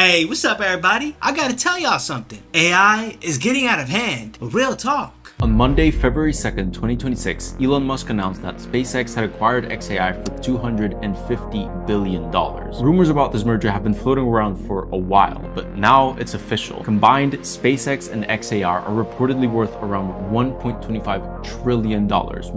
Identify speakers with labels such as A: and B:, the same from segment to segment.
A: Hey, what's up everybody? I gotta tell y'all something. AI is getting out of hand. Real talk.
B: On Monday, February 2nd, 2026, Elon Musk announced that SpaceX had acquired xAI for $250 billion. Rumors about this merger have been floating around for a while, but now it's official. Combined, SpaceX and xAI are reportedly worth around $1.25 trillion,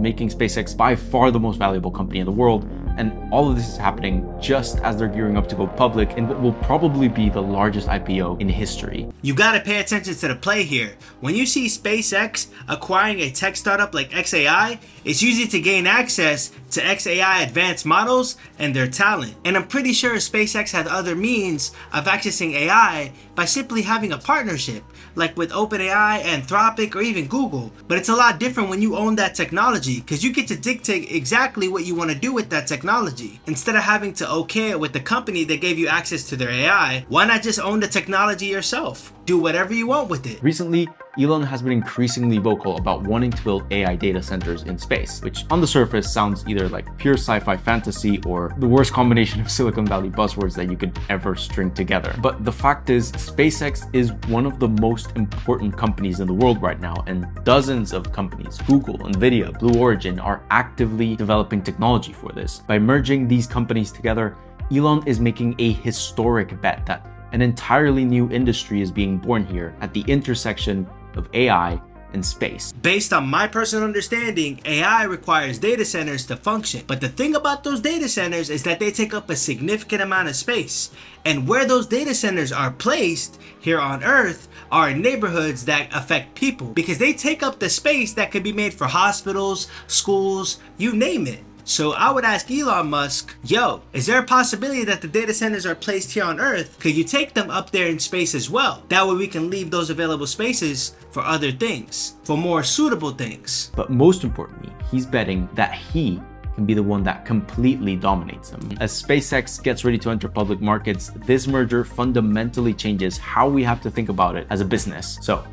B: making SpaceX by far the most valuable company in the world. And all of this is happening just as they're gearing up to go public in what will probably be the largest IPO in history.
A: You gotta pay attention to the play here. When you see SpaceX acquiring a tech startup like xAI, it's usually to gain access to xAI advanced models and their talent. And I'm pretty sure SpaceX had other means of accessing AI by simply having a partnership, like with OpenAI, Anthropic, or even Google. But it's a lot different when you own that technology, because you get to dictate exactly what you want to do with that technology. Instead of having to okay it with the company that gave you access to their AI, why not just own the technology yourself? Do whatever you want with it.
B: Recently, Elon has been increasingly vocal about wanting to build AI data centers in space, which on the surface sounds either like pure sci-fi fantasy or the worst combination of Silicon Valley buzzwords that you could ever string together. But the fact is, SpaceX is one of the most important companies in the world right now, and dozens of companies, Google, Nvidia, Blue Origin, are actively developing technology for this. By merging these companies together, Elon is making a historic bet that an entirely new industry is being born here at the intersection of AI and space.
A: Based on my personal understanding, AI requires data centers to function. But the thing about those data centers is that they take up a significant amount of space. And where those data centers are placed here on Earth are neighborhoods that affect people, because they take up the space that could be made for hospitals, schools, you name it. So I would ask Elon Musk, yo, is there a possibility that the data centers are placed here on Earth? Could you take them up there in space as well? That way we can leave those available spaces for other things, for more suitable things.
B: But most importantly, he's betting that he can be the one that completely dominates them. As SpaceX gets ready to enter public markets, this merger fundamentally changes how we have to think about it as a business. So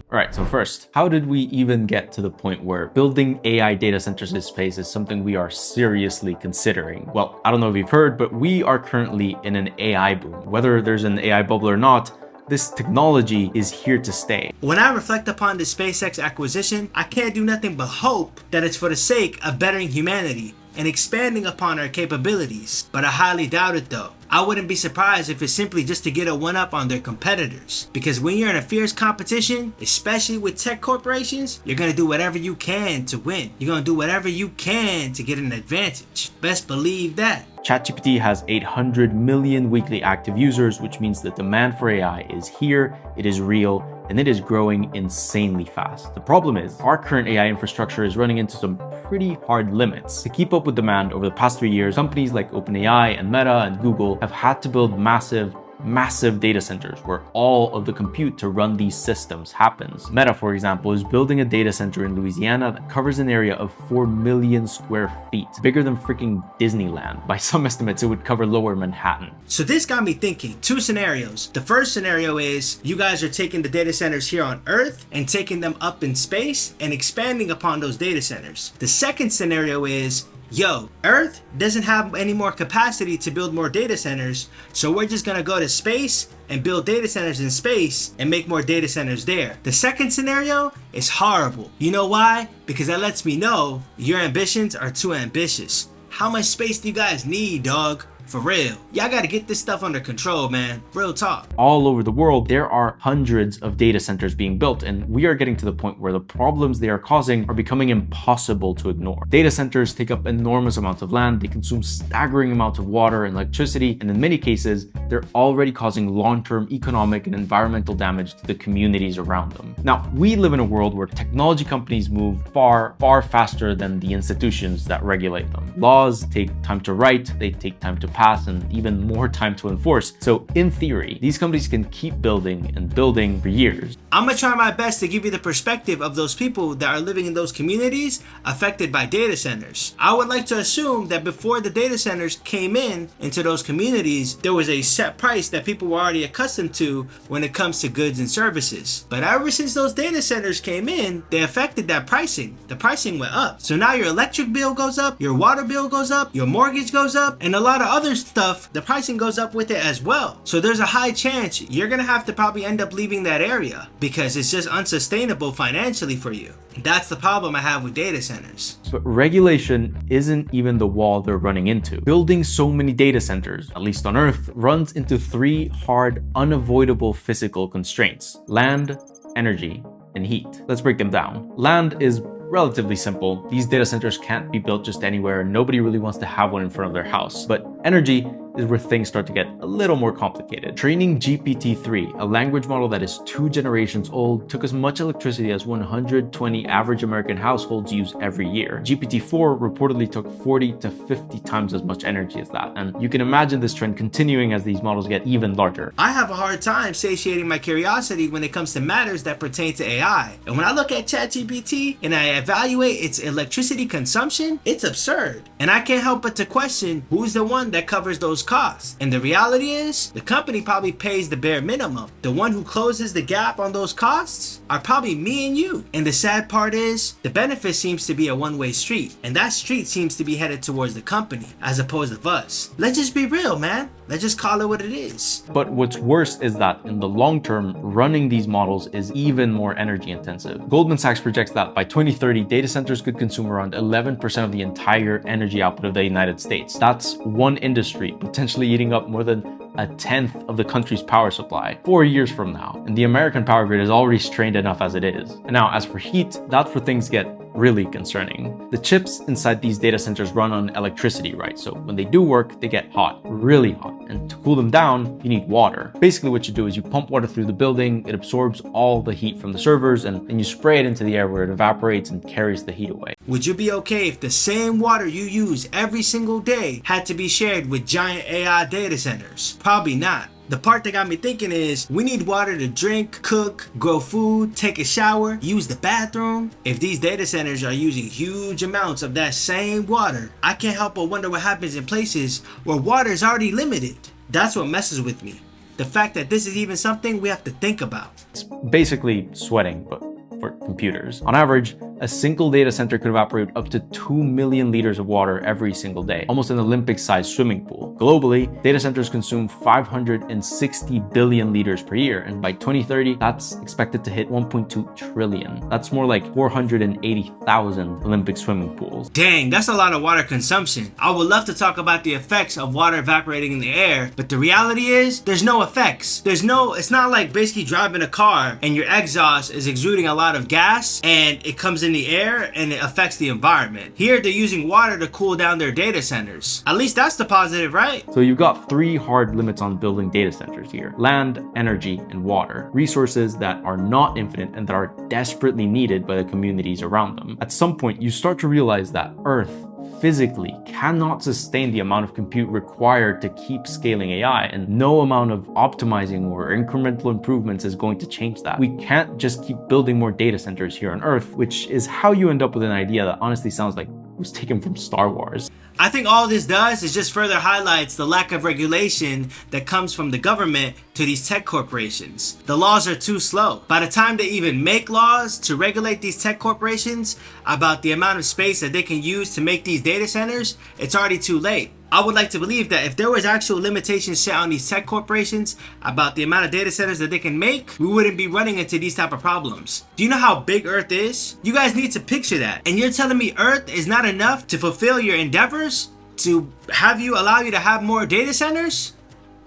B: first, how did we even get to the point where building AI data centers in space is something we are seriously considering? Well, I don't know if you've heard, but we are currently in an AI boom. Whether there's an AI bubble or not, this technology is here to stay.
A: When I reflect upon the SpaceX acquisition, I can't do nothing but hope that it's for the sake of bettering humanity and expanding upon our capabilities. But I highly doubt it though. I wouldn't be surprised if it's simply just to get a one-up on their competitors. Because when you're in a fierce competition, especially with tech corporations, you're gonna do whatever you can to win. You're gonna do whatever you can to get an advantage. Best believe that.
B: ChatGPT has 800 million weekly active users, which means the demand for AI is here, it is real, and it is growing insanely fast. The problem is, our current AI infrastructure is running into some pretty hard limits. To keep up with demand over the past 3 years, companies like OpenAI and Meta and Google have had to build massive data centers where all of the compute to run these systems happens. Meta, for example, is building a data center in Louisiana that covers an area of 4 million square feet, bigger than freaking Disneyland. By some estimates, it would cover lower Manhattan.
A: So this got me thinking, two scenarios. The first scenario is you guys are taking the data centers here on Earth and taking them up in space and expanding upon those data centers. The second scenario is, yo, Earth doesn't have any more capacity to build more data centers, so we're just gonna go to space and build data centers in space and make more data centers there. The second scenario is horrible. You know why? Because that lets me know your ambitions are too ambitious. How much space do you guys need, dog? For real. Y'all gotta get this stuff under control, man. Real talk.
B: All over the world, there are hundreds of data centers being built, and we are getting to the point where the problems they are causing are becoming impossible to ignore. Data centers take up enormous amounts of land, they consume staggering amounts of water and electricity, and in many cases, they're already causing long-term economic and environmental damage to the communities around them. Now, we live in a world where technology companies move far faster than the institutions that regulate them. Laws take time to write, they take time to pass, and even more time to enforce. So in theory, these companies can keep building and building for years.
A: I'm gonna try my best to give you the perspective of those people that are living in those communities affected by data centers. I would like to assume that before the data centers came into those communities, there was a set price that people were already accustomed to when it comes to goods and services. But ever since those data centers came in, they affected that pricing. The pricing went up. So now your electric bill goes up, your water bill goes up, your mortgage goes up, and a lot of other other stuff, the pricing goes up with it as well. So there's a high chance you're gonna have to probably end up leaving that area because it's just unsustainable financially for you. That's the problem I have with data centers.
B: But regulation isn't even the wall they're running into. Building so many data centers, at least on Earth, runs into three hard, unavoidable physical constraints: land, energy, and heat. Let's break them down. Land is relatively simple. These data centers can't be built just anywhere. Nobody really wants to have one in front of their house. But energy is where things start to get a little more complicated. Training GPT-3, a language model that is 2 generations old, took as much electricity as 120 average American households use every year. GPT-4 reportedly took 40 to 50 times as much energy as that. And you can imagine this trend continuing as these models get even larger.
A: I have a hard time satiating my curiosity when it comes to matters that pertain to AI. And when I look at ChatGPT and I evaluate its electricity consumption, it's absurd. And I can't help but to question who's the one that covers those costs. And the reality is, the company probably pays the bare minimum. The one who closes the gap on those costs are probably me and you. And the sad part is, the benefit seems to be a one-way street. And that street seems to be headed towards the company, as opposed to us. Let's just be real, man. Let's just call it what it is.
B: But what's worse is that in the long term, running these models is even more energy intensive. Goldman Sachs projects that by 2030, data centers could consume around 11% of the entire energy output of the United States. That's one industry, potentially eating up more than a tenth of the country's power supply 4 years from now. And the American power grid is already strained enough as it is. And now, as for heat, that's where things get really concerning. The chips inside these data centers run on electricity, right? So when they do work, they get hot, really hot. And to cool them down, you need water. Basically what you do is you pump water through the building, it absorbs all the heat from the servers, and then you spray it into the air where it evaporates and carries the heat away.
A: Would you be okay if the same water you use every single day had to be shared with giant AI data centers? Probably not. The part that got me thinking is, we need water to drink, cook, grow food, take a shower, use the bathroom. If these data centers are using huge amounts of that same water, I can't help but wonder what happens in places where water is already limited. That's what messes with me. The fact that this is even something we have to think about.
B: It's basically sweating, but for computers. On average, a single data center could evaporate up to 2 million liters of water every single day, almost an Olympic-sized swimming pool. Globally, data centers consume 560 billion liters per year, and by 2030, that's expected to hit 1.2 trillion. That's more like 480,000 Olympic swimming pools.
A: Dang, that's a lot of water consumption. I would love to talk about the effects of water evaporating in the air, but the reality is, there's no effects. It's not like basically driving a car and your exhaust is exuding a lot of gas and it comes in the air and it affects the environment. Here they're using water to cool down their data centers. At least that's the positive, right?
B: So you've got 3 hard limits on building data centers here: land, energy, and water. Resources that are not infinite and that are desperately needed by the communities around them. At some point, you start to realize that Earth physically cannot sustain the amount of compute required to keep scaling AI, and no amount of optimizing or incremental improvements is going to change that. We can't just keep building more data centers here on Earth, which is how you end up with an idea that honestly sounds like it was taken from Star Wars.
A: I think all this does is just further highlights the lack of regulation that comes from the government to these tech corporations. The laws are too slow. By the time they even make laws to regulate these tech corporations about the amount of space that they can use to make these data centers, it's already too late. I would like to believe that if there was actual limitations set on these tech corporations about the amount of data centers that they can make, we wouldn't be running into these type of problems. Do you know how big Earth is? You guys need to picture that. And you're telling me Earth is not enough to fulfill your endeavors? To allow you to have more data centers?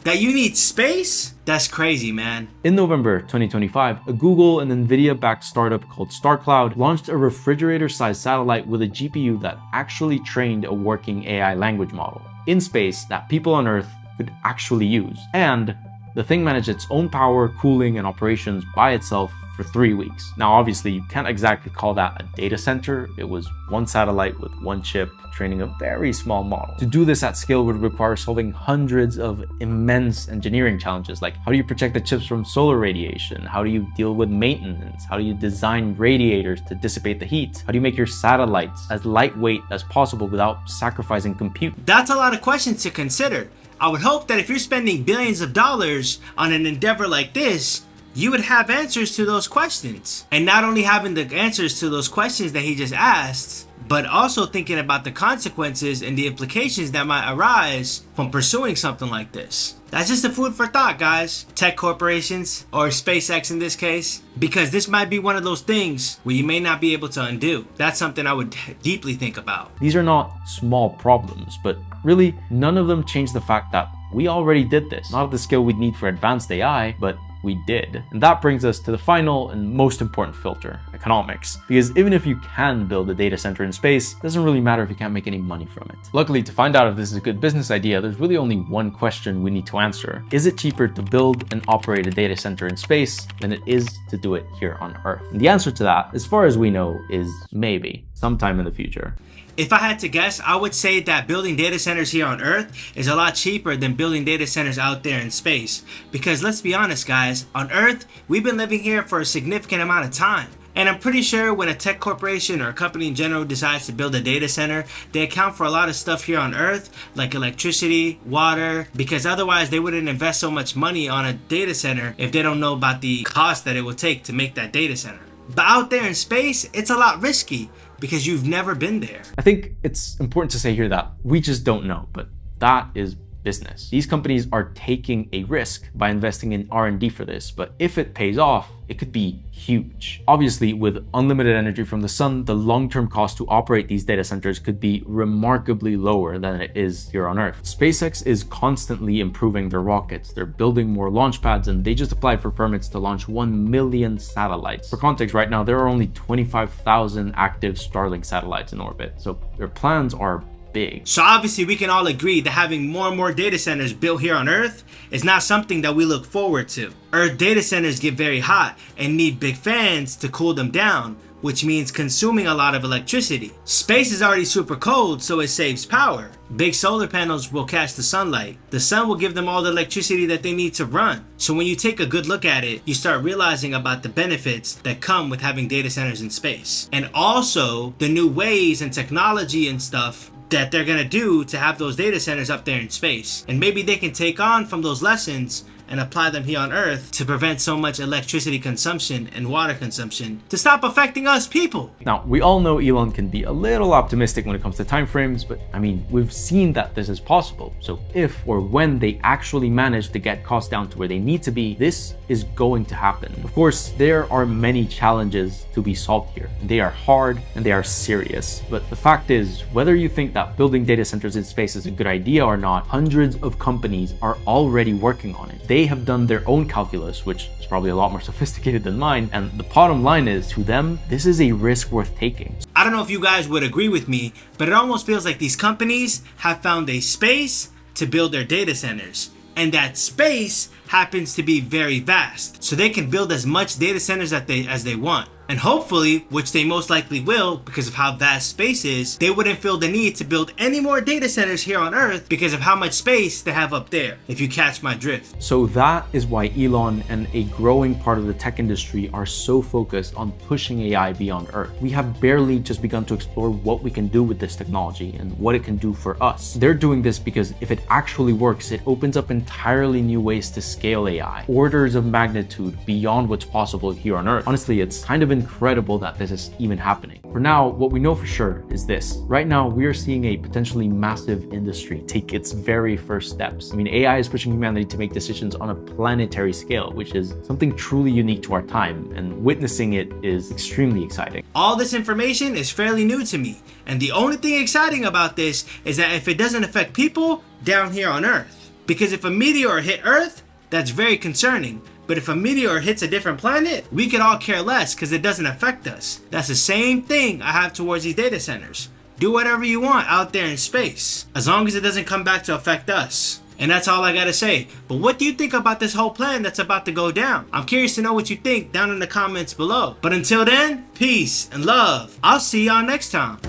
A: That you need space? That's crazy, man.
B: In November 2025, a Google and Nvidia-backed startup called StarCloud launched a refrigerator-sized satellite with a GPU that actually trained a working AI language model in space that people on Earth could actually use. And the thing managed its own power, cooling, and operations by itself for 3 weeks. Now, obviously, you can't exactly call that a data center. It was one satellite with one chip training a very small model. To do this at scale would require solving hundreds of immense engineering challenges, like how do you protect the chips from solar radiation? How do you deal with maintenance? How do you design radiators to dissipate the heat? How do you make your satellites as lightweight as possible without sacrificing compute?
A: That's a lot of questions to consider. I would hope that if you're spending billions of dollars on an endeavor like this, you would have answers to those questions. And not only having the answers to those questions that he just asked, but also thinking about the consequences and the implications that might arise from pursuing something like this. That's just a food for thought, guys. Tech corporations, or SpaceX in this case, because this might be one of those things where you may not be able to undo. That's something I would deeply think about.
B: These are not small problems, but really none of them change the fact that we already did this. Not at the scale we'd need for advanced AI, but we did. And that brings us to the final and most important filter, economics. Because even if you can build a data center in space, it doesn't really matter if you can't make any money from it. Luckily, to find out if this is a good business idea, there's really only one question we need to answer. Is it cheaper to build and operate a data center in space than it is to do it here on Earth? And the answer to that, as far as we know, is maybe, sometime in the future.
A: If I had to guess, I would say that building data centers here on Earth is a lot cheaper than building data centers out there in space. Because let's be honest, guys, on Earth, we've been living here for a significant amount of time. And I'm pretty sure when a tech corporation or a company in general decides to build a data center, they account for a lot of stuff here on Earth, like electricity, water, because otherwise they wouldn't invest so much money on a data center if they don't know about the cost that it will take to make that data center. But out there in space, it's a lot risky because you've never been there.
B: I think it's important to say here that we just don't know, but that is business. These companies are taking a risk by investing in R&D for this, but if it pays off, it could be huge. Obviously, with unlimited energy from the sun, the long-term cost to operate these data centers could be remarkably lower than it is here on Earth. SpaceX is constantly improving their rockets. They're building more launch pads, and they just applied for permits to launch 1 million satellites. For context, right now, there are only 25,000 active Starlink satellites in orbit, so their plans are big.
A: So obviously we can all agree that having more and more data centers built here on Earth is not something that we look forward to. Earth data centers get very hot and need big fans to cool them down, which means consuming a lot of electricity. Space is already super cold, so it saves power. Big solar panels will catch the sunlight. The sun will give them all the electricity that they need to run. So when you take a good look at it, you start realizing about the benefits that come with having data centers in space. And also the new ways and technology and stuff that they're gonna do to have those data centers up there in space. And maybe they can take on from those lessons and apply them here on Earth to prevent so much electricity consumption and water consumption to stop affecting us people.
B: Now, we all know Elon can be a little optimistic when it comes to timeframes, but I mean, we've seen that this is possible. So if or when they actually manage to get costs down to where they need to be, this is going to happen. Of course, there are many challenges to be solved here. They are hard and they are serious. But the fact is, whether you think that building data centers in space is a good idea or not, hundreds of companies are already working on it. They have done their own calculus, which is probably a lot more sophisticated than mine, and the bottom line is, to them, this is a risk worth taking.
A: I don't know if you guys would agree with me, but it almost feels like these companies have found a space to build their data centers, and that space happens to be very vast, so they can build as much data centers as they want. And hopefully, which they most likely will because of how vast space is, they wouldn't feel the need to build any more data centers here on Earth because of how much space they have up there, if you catch my drift.
B: So that is why Elon and a growing part of the tech industry are so focused on pushing AI beyond Earth. We have barely just begun to explore what we can do with this technology and what it can do for us. They're doing this because if it actually works, it opens up entirely new ways to scale AI, orders of magnitude beyond what's possible here on Earth. Honestly, it's kind of incredible that this is even happening. For now, what we know for sure is this. Right now, we are seeing a potentially massive industry take its very first steps. I mean, AI is pushing humanity to make decisions on a planetary scale, which is something truly unique to our time, and witnessing it is extremely exciting.
A: All this information is fairly new to me, and the only thing exciting about this is that if it doesn't affect people down here on Earth. Because if a meteor hit Earth, that's very concerning. But if a meteor hits a different planet, we could all care less because it doesn't affect us. That's the same thing I have towards these data centers. Do whatever you want out there in space, as long as it doesn't come back to affect us. And that's all I gotta say. But what do you think about this whole plan that's about to go down? I'm curious to know what you think down in the comments below. But until then, peace and love. I'll see y'all next time.